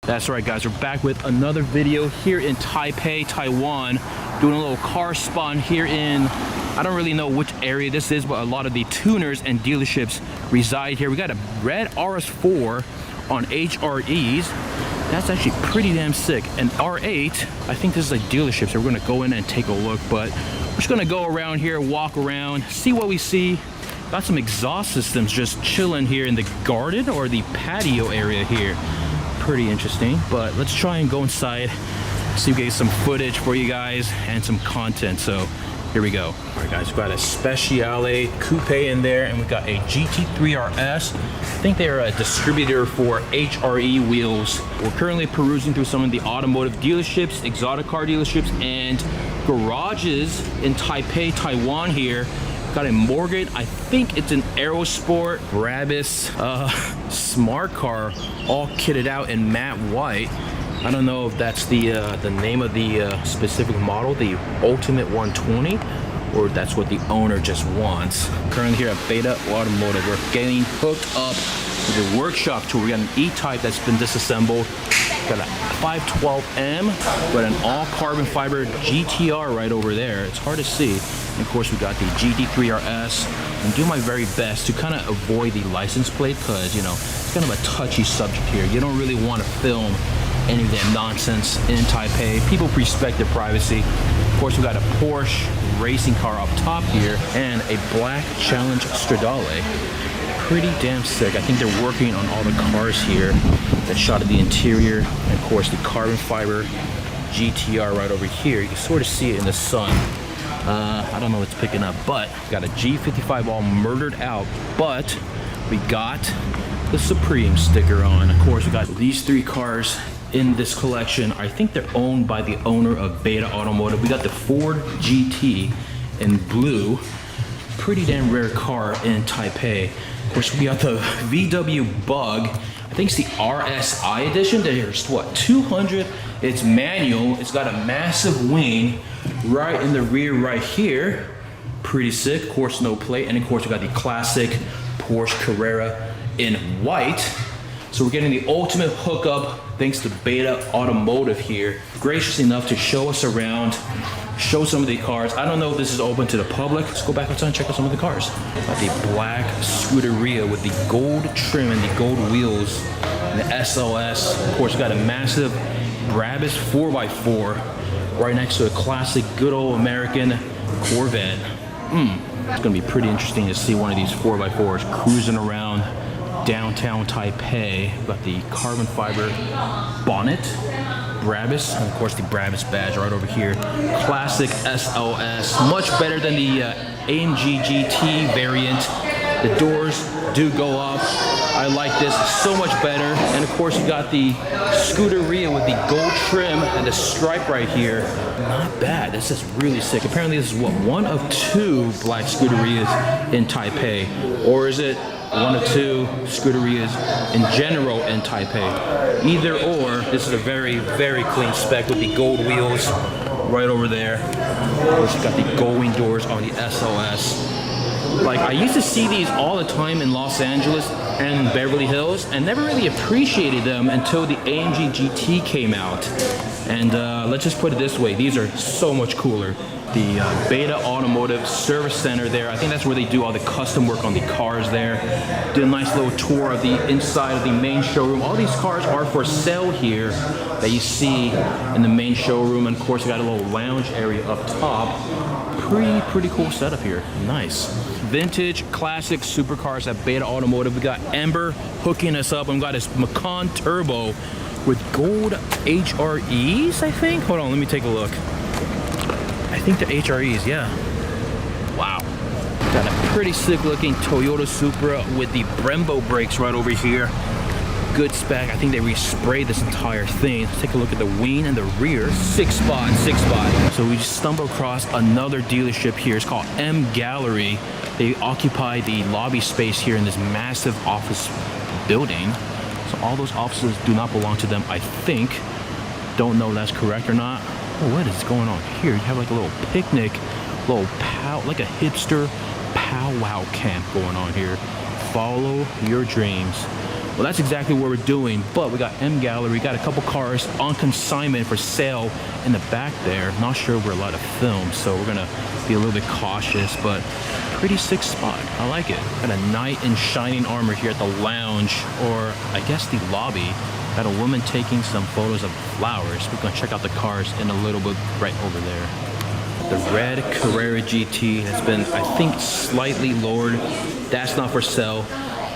That's right, guys, we're back with another video here in Taipei, Taiwan, doing a little car spawn here in, I don't really know which area this is, but a lot of the tuners and dealerships reside here. We got a red RS4 on HREs. That's actually pretty damn sick. And R8, I think this is a dealership, so we're gonna go in and take a look, but we're just gonna go around here, walk around, see what we see. Got some exhaust systems just chilling here in the garden or the patio area here. Pretty interesting, but let's try and go inside, see if we get some footage for you guys and some content. So here we go. All right, guys, we got a Speciale Coupe in there, and we got a GT3 RS. I think they're a distributor for HRE wheels. We're currently perusing through some of the automotive dealerships, exotic car dealerships, and garages in Taipei, Taiwan here. Got a Morgan, I think it's an Aerosport Brabus smart car, all kitted out in matte white. I don't know if that's the name of the specific model, the Ultimate 120, or that's what the owner just wants. Currently here at Beta Automotive, we're getting hooked up with the workshop tool. We got an E-Type that's been disassembled. Got a 512M, got an all carbon fiber GTR right over there. It's hard to see. And of course, we got the GT3 RS. I'm doing my very best to kind of avoid the license plate because, you know, it's kind of a touchy subject here. You don't really want to film any of that nonsense in Taipei. People respect their privacy. Of course, we got a Porsche racing car up top here and a black Challenge Stradale. Pretty damn sick. I think they're working on all the cars here. That shot of the interior, and of course the carbon fiber GTR right over here. You can sort of see it in the sun. I don't know if it's picking up, but got a G55 all murdered out, but we got the Supreme sticker on. Of course, we got these three cars in this collection. I think they're owned by the owner of Beta Automotive. We got the Ford GT in blue. Pretty damn rare car in Taipei. Of course, we got the VW Bug. I think it's the RSI edition. There's what, 200? It's manual. It's got a massive wing right in the rear right here. Pretty sick. Of course, no plate. And of course, we got the classic Porsche Carrera in white. So we're getting the ultimate hookup thanks to Beta Automotive here. Gracious enough to show us around, show some of the cars. I don't know if this is open to the public. Let's go back outside and check out some of the cars. Got the black Scuderia with the gold trim and the gold wheels and the SLS. Of course, we got a massive Brabus 4x4 right next to a classic good old American Corvette. It's gonna be pretty interesting to see one of these 4x4s cruising around downtown Taipei. We've got the carbon fiber bonnet, Brabus, and of course the Brabus badge right over here. Classic SLS, much better than the AMG GT variant. The doors do go up. I like this so much better. And of course you got the Scuderia with the gold trim and the stripe right here. Not bad. This is really sick. Apparently this is what, one of two black Scuderias in Taipei, or is it one of two Scuderias in general in Taipei? Either or, this is a very, very clean spec with the gold wheels right over there. Of course, you got the gullwing doors on the SLS. Like, I used to see these all the time in Los Angeles and Beverly Hills and never really appreciated them until the AMG GT came out. And let's just put it this way, these are so much cooler. The Beta Automotive Service Center there, I think that's where they do all the custom work on the cars there. Did a nice little tour of the inside of the main showroom. All these cars are for sale here that you see in the main showroom. And of course, we got a little lounge area up top. Pretty cool setup here. Nice. Vintage, classic supercars at Beta Automotive. We got Ember hooking us up, and we got this Macan Turbo with gold HREs, I think. Hold on, let me take a look. I think they're HREs, yeah. Wow. Got a pretty sick looking Toyota Supra with the Brembo brakes right over here. Good spec. I think they resprayed this entire thing. Let's take a look at the wing and the rear. Six spot. So we just stumbled across another dealership here. It's called M Gallery. They occupy the lobby space here in this massive office building. So all those offices do not belong to them, I think. Don't know if that's correct or not. Oh, what is going on here? You have like a little picnic, like a hipster powwow camp going on here. Follow your dreams. Well, that's exactly what we're doing, but we got M Gallery, we got a couple cars on consignment for sale in the back there. Not sure we're allowed to film, so we're gonna be a little bit cautious, but pretty sick spot. I like it. Got a knight in shining armor here at the lounge, or I guess the lobby. Got a woman taking some photos of flowers. We're gonna check out the cars in a little bit right over there. The red Carrera GT has been, I think, slightly lowered. That's not for sale.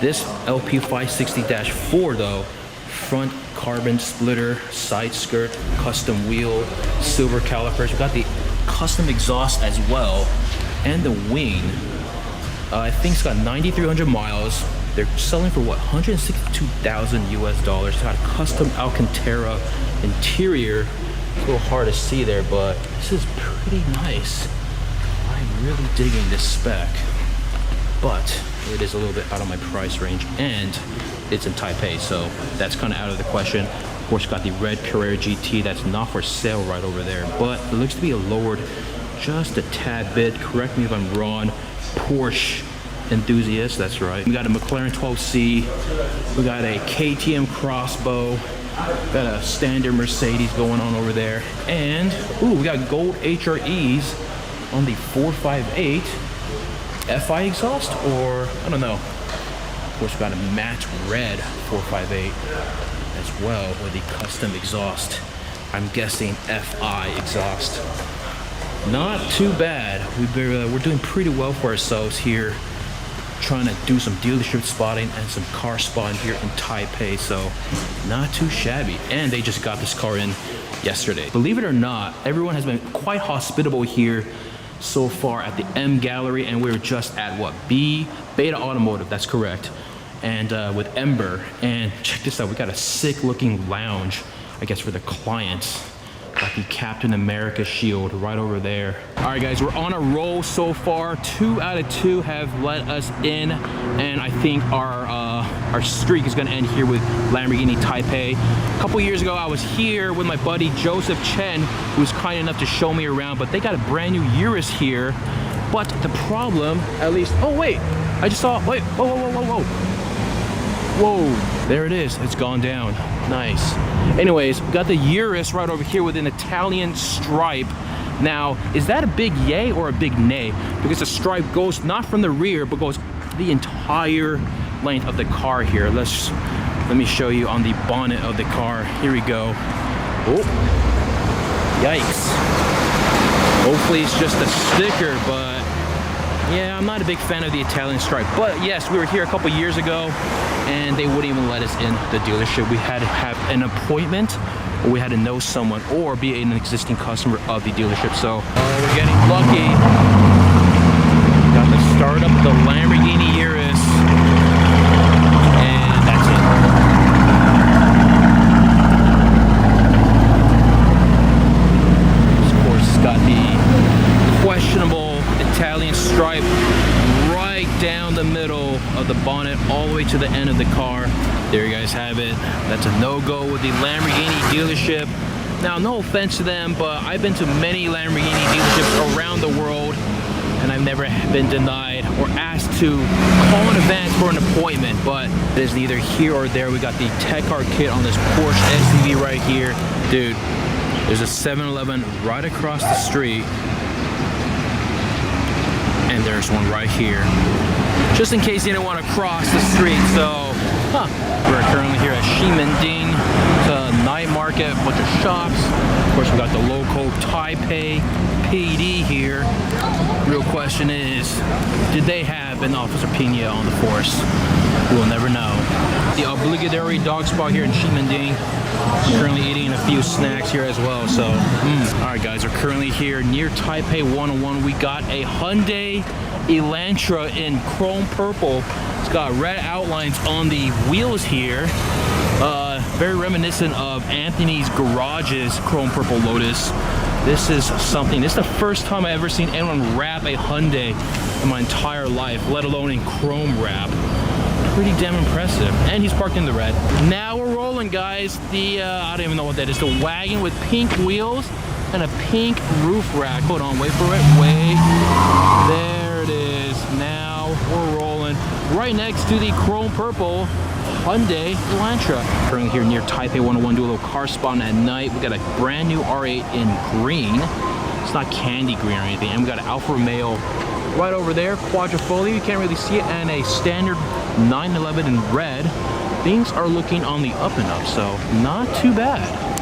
This LP 560-4 though, front carbon splitter, side skirt, custom wheel, silver calipers. We got the custom exhaust as well, and the wing. I think it's got 9,300 miles. They're selling for what, 162,000 US dollars. It's got a custom Alcantara interior. It's a little hard to see there, but this is pretty nice. I'm really digging this spec, but it is a little bit out of my price range, and it's in Taipei, so that's kind of out of the question. Of course, got the red Carrera GT that's not for sale right over there, but it looks to be lowered just a tad bit. Correct me if I'm wrong. Porsche enthusiast, that's right. We got a McLaren 12C, we got a KTM Crossbow, got a standard Mercedes going on over there, and ooh, we got gold HREs on the 458 FI exhaust, or I don't know. Of course, we got a matte red 458 as well with the custom exhaust. I'm guessing FI exhaust. Not too bad. We're doing pretty well for ourselves here, trying to do some dealership spotting and some car spotting here in Taipei, so not too shabby. And they just got this car in yesterday. Believe it or not, everyone has been quite hospitable here so far at the M Gallery, and we're just at what, Beta Automotive, that's correct, and with Ember. And check this out, we got a sick looking lounge, I guess, for the clients. Got the Captain America shield right over there. All right, guys, we're on a roll so far. 2 out of 2 have let us in, and I think our streak is gonna end here with Lamborghini Taipei. A couple years ago, I was here with my buddy Joseph Chen, who was kind enough to show me around, but they got a brand new Urus here. But the problem, at least, oh wait, I just saw, wait, whoa, whoa, whoa, whoa, whoa. Whoa, there it is, it's gone down, nice. Anyways, we got the Urus right over here with an Italian stripe. Now, is that a big yay or a big nay? Because the stripe goes not from the rear, but goes the entire length of the car here. Let me show you on the bonnet of the car. Here we go. Oh, yikes. Hopefully it's just a sticker, but yeah, I'm not a big fan of the Italian stripe. But yes, we were here a couple years ago, and they wouldn't even let us in the dealership. We had to have an appointment, or we had to know someone, or be an existing customer of the dealership. So we're getting lucky. Got to start up the Lamborghini Urus, and that's it. Of course, it's got the questionable Italian stripe right down the middle of the bonnet, all the way to the end of the car. There you guys have it. That's a no-go with the Lamborghini dealership. Now, no offense to them, but I've been to many Lamborghini dealerships around the world, and I've never been denied or asked to call in advance for an appointment, but it is neither here or there. We got the tech car kit on this Porsche SUV right here. Dude, there's a 7-Eleven right across the street, and there's one right here, just in case you didn't want to cross the street. So we're currently here at Ximending. It's a night market, bunch of shops. Of course, we got the local Taipei PD here. Real question is, did they have an Officer Pina on the force? We'll never know. The obligatory dog spot here in Ximending. I'm currently eating a few snacks here as well, so all right, guys, we're currently here near Taipei 101. We got a Hyundai Elantra in chrome purple. It's got red outlines on the wheels here, very reminiscent of Anthony's Garage's chrome purple Lotus. This is something, this is the first time I've ever seen anyone wrap a Hyundai in my entire life, let alone in chrome wrap. Pretty damn impressive. And he's parked in the red. Now we're rolling, guys. The I don't even know what that is. The wagon with pink wheels and a pink roof rack. Hold on, wait for it. Wait. There it is. Now we're rolling. Right next to the chrome purple Hyundai Elantra. Currently here near Taipei 101, do a little car spotting at night. We got a brand new R8 in green. It's not candy green or anything. And we got an Alfa Romeo right over there, quadrifoglio, you can't really see it, and a standard 911 in red. Things are looking on the up and up, so not too bad.